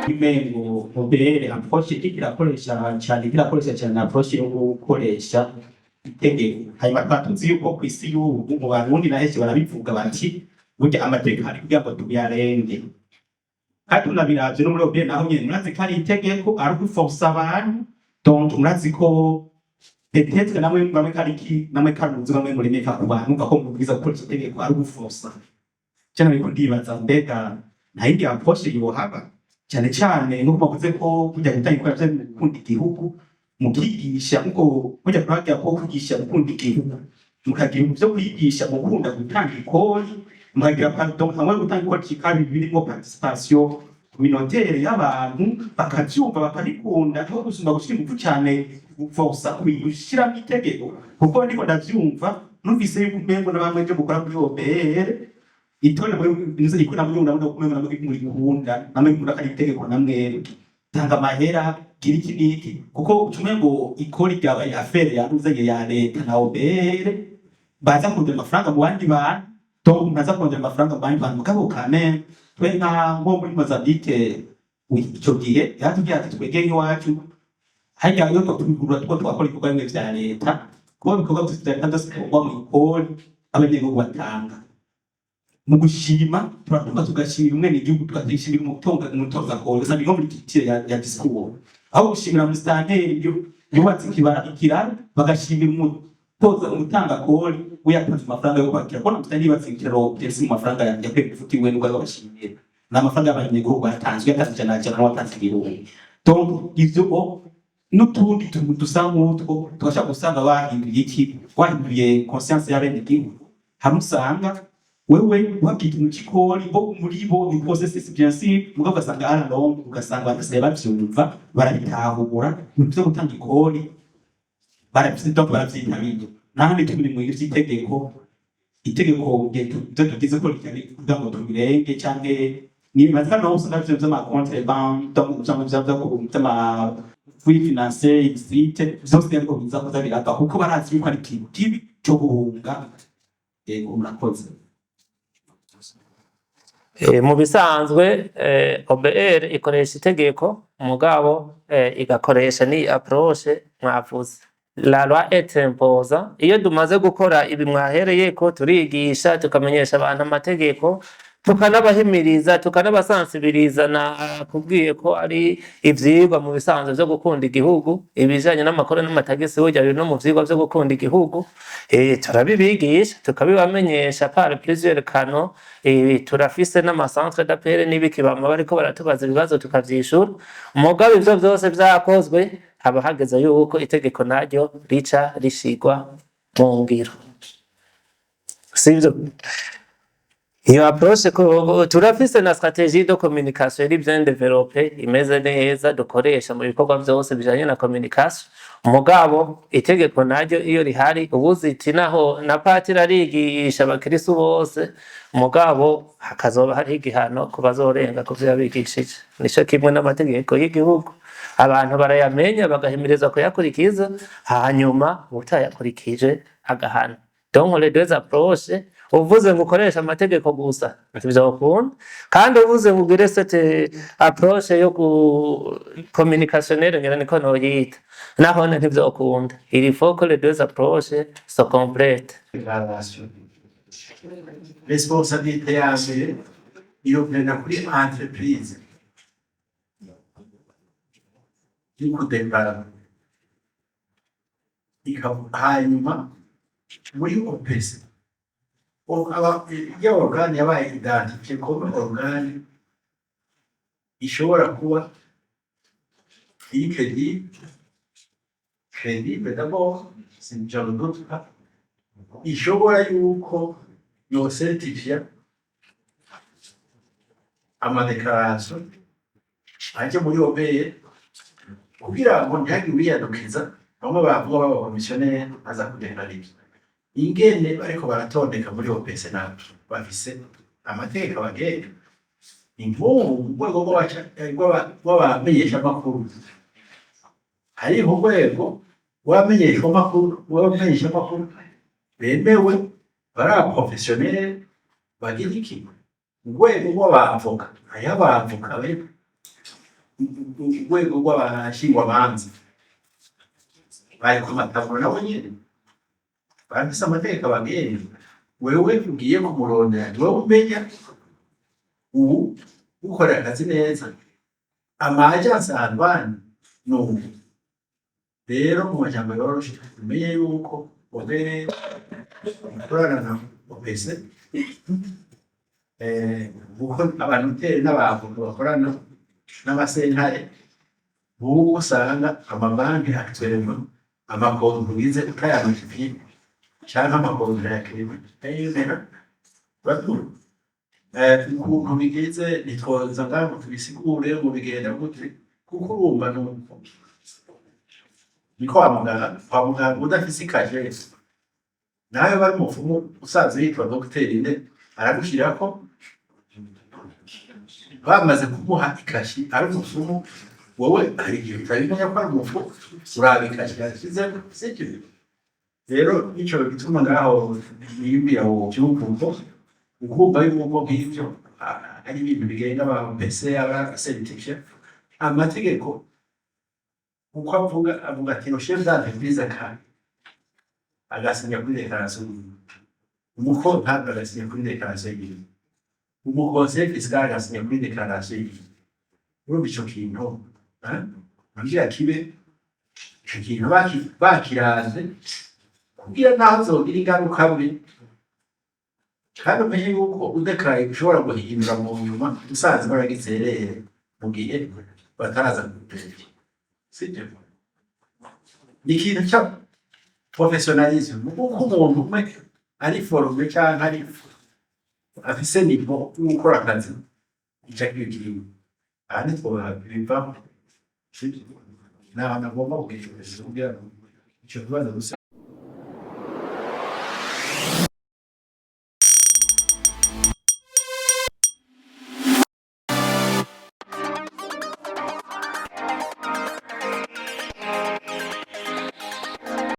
Imengo mbere approche ikirakoresha cyane approche yo gukoresha itegeko. Hanyuma twatuzi yuko kw'isi y'ubu mu Barundi nahese barabivuga bati burya amategeko ari kugira ngo tuyarenge. Kandi tunabiravye no muri OBR naho nyene murazi ko ari itegeko ari guforsa abantu, donc murazi ko peut-être namwe bamwe kariki namwe karuzi bamwe muri meka ku bantu ko mubwiza gukoresha itegeko ari guforsa. Cyane biko ndibaza mbega nta yindi approche yohaba cyane cyane nuko bavuze ko kujya gutangikora byo gukunda igihugu mukigisha ngo kujya kuragira ko kwigisha gukunda igihugu mukagira byo kwigisha mu gukunda gutanga ikori mukagira pardon hamwe gutanga ikori kikari birimo participation communautaire y'abantu bakavyumva bakabikunda cyo gusumba gushira ingufu cyane guforsa kwigushira mu itegeko kuko ndiko ndavyumva numvise yuko umengo n'abamwe byo gukora muri OBR itone muri nizo ikuna muri ndabona kumenya namwe muri gihunda namwe muri akari itegeko namwe tanga mahera kiri kiniki kuko utumengo ikori ryabaye affaire yaruze ya leta na OBR baza kundira amafaranga mu bandi bantu donc baza kundira amafaranga mu bandi bantu mugabo kane twe nka ngo muri Mozambique icyo gihe yatubwira ati twegeye iwacu hajya yo tubigura twakora ibikorwa bimwe vya leta kuko ibikorwa byose byatandukanye mu ikori abanyagihugu batanga mu gushima turatuma tugashimira umwene igihugu tukazishimira umutoza ko gusa bigo muri kitire ya discours aho gushimira mustanteri yubatse ikiraro bagashimira umutoza umutanga kori uyatanze amafaranga yo kwakira ko mustanteri yubatse ikiraro byese mu mafaranga ya kwefutiwe n'ubwo bagashimira n'amafaranga y'abanyagihugu batanzwe cyane n'abatanze ibirungo donc ivyo n'utundi dusanga utwo twashaka gusanga bahinduye iki wahinduye conscience y'abenegihugu hamusanga wewe wabwita umukikori bo muri bo ni processus bien sûr mugo ugasanga ara long ugasanga basigaye bavyumva barabitahura byo gutanga ikori barabyitabiriye nahandi turi mu itegeko tugize ko ryari kugira ngo tubirenge cyangwe ni bazana no usanga byo by'ama compte bank donc by'ama by'ama free financier exit byose ariko biza kuza biraka kuko barazi ko ari ikintu kibi cyo guhunga murakoze. Mu bisanzwe OBR ikoresha itegeko mugabo igakoresha ni approche mwavuze la loi est imposée. Iyo dumaze gukora ibi mwahereye ko turigisha tukamenyesha abantu amategeko tukanabahimiriza tukanabasansibiriza na kubwiye ko ari ivyigwa mu bisanzwe byo gukunda igihugu ibijanye n'amakuru n'amatagisi burya biri no mu vyigwa byo gukunda igihugu turabibigisha tukabibamenyesha par plusieurs canaux turafise n'amacentre d'appel n'ibikibama bariko baratubaza ibibazo tukavyishura mugabe ivyo byose vyakozwe haba hageze yuko itegeko naryo rica rishigwa mu ngiro sivyo. Iyo approche ko turafise na stratégie de communication iri bien développée imeze neza dukoresha mu bikorwa byose bijanye na communication mugabo itegeko naryo iyo rihari ubuziti naho na patira rigisha abakristo bose mugabo hakazoba hari igihano kubazorenga kuvyo yabigishije nico kimwe n'amategeko y'igihugu abantu barayamenya bagahimiriza kuyakurikiza hanyuma utayakurikije agahana. Donc les deux approches uvuze ngo ukoresha amategeko gusa ntibizokunda kandi uvuze ngo ugire cette approche yo communicationnelle ngira niko noyita naho ntibizokunda. Il faut que les deux approches se complètent. Responsabilité yawe iyo kwenda kuri entreprise y'ukudembara hanyuma muri OPS iyo organe yabaye identifié comme organe ishobora kuba crédible d'abord je ne doute pas ishobora yuko yo certifier amadeclaration anje muri OBR kugira ngo ntihagire uwiyadukiza bamwe bavuga baba commissionnaire aza kugenda n'ibyo ingene bariko baratondeka muri OPS nabyo bafise amategeko abagenga imvubu urwego rw'abamenyesha amakuru hari urwego rw'abamenyesha amakuru bemewe bari urwego rw'abashingwamanza bari ku mataburo nabo nyene bafise amategeko abagenga. Wewe ugiye kumurondera ni wowe umenya ubu ukorera akazi neza amaja asangwani n'ubu. Rero mu majambo yoroshe umenye yuko OBR ukorana na OPC kuko abanoteri n'abantu bakorana n'amasentare ubu usanga amabanki atwerema amakonto bize utayanotifiye canke amakonto ya kirima ayizera bakuru ukuntu bigize nitwoza ngaho tubisigure mu bigenda gute kuko urumva nuko niko kwa muganga udafise ikaje nawe bari umufumu usanzwe yitwa dogiteri ne aragushirako bamaze kumuha ikashi ari umufumu wowe hari igihe utabimenya ko ari umufu urabikashi yashizemo sicyo. Rero ico gituma ngaho niyumvira wo cyukumvo ukumva yuko nk'ivyo ari ibintu bigenda ba PC aba certification amategeko uko avuga ati no chef d'entreprise kandi agasinya kuri declaration umuko ntabwo agasinya kuri declaration yiwe umukonseil fiscal agasinya kuri declaration yiwe. Urumva ico kintu ambira kibe ico kintu bakiraze kugira naho zogira ingaruka mbi kandi umenye yuko udekaraye ushobora guhindura mu nyuma usanze baragizerere mu gihe bataraza kugutegeka sibyo. Ni ikintu cya professionalism kuko umuntu umwe ari forume cyangwa ari afise nivo gukora akazi icakwigiye ahandi twobivaho sibyo. N'abantu bagomba kugira icyo kibazo gusa